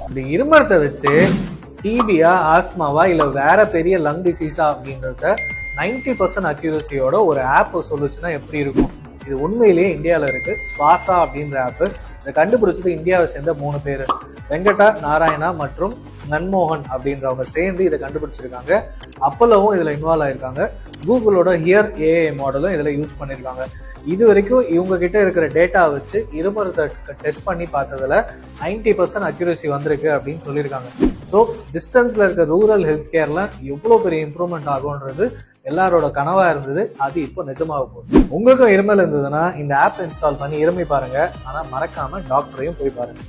இப்படி இருமரத்தை வச்சு டிபியா, ஆஸ்மாவா இல்ல வேற பெரிய லங் டிசீஸா அப்படின்றத 90% அக்யூரசியோட ஒரு ஆப் சொல்லுச்சுன்னா எப்படி இருக்கும்? இது உண்மையிலேயே இந்தியாவில் இருக்கு. ஸ்வாசா அப்படின்ற ஆப். இதை கண்டுபிடிச்சது இந்தியாவை சேர்ந்த 3 பேர், வெங்கடா, நாராயணா மற்றும் மன்மோகன் அப்படின்றவங்க சேர்ந்து இதை கண்டுபிடிச்சிருக்காங்க. அப்போலோவும் இதுல இன்வால்வ் ஆயிருக்காங்க. கூகுளோட ஹியர் ஏஐ மாடலும் இதுல யூஸ் பண்ணிருக்காங்க. இது வரைக்கும் இவங்க கிட்ட இருக்கிற டேட்டா வச்சு இருமரத்தை டெஸ்ட் பண்ணி பார்த்ததுல 90% அக்யூரசி வந்திருக்கு அப்படின்னு சொல்லியிருக்காங்க. ஸோ டிஸ்டன்ஸ்ல இருக்க ரூரல் ஹெல்த் கேர்ல எவ்வளவு பெரிய இம்ப்ரூவ்மெண்ட் ஆகும்ன்றது எல்லாரோட கனவா இருந்தது. அது இப்போ நிஜமாக போகுது. உங்களுக்கும் இருமல் இருந்ததுன்னா இந்த ஆப் இன்ஸ்டால் பண்ணி இருமி பாருங்க. ஆனா மறக்காம டாக்டரையும் போய் பாருங்க.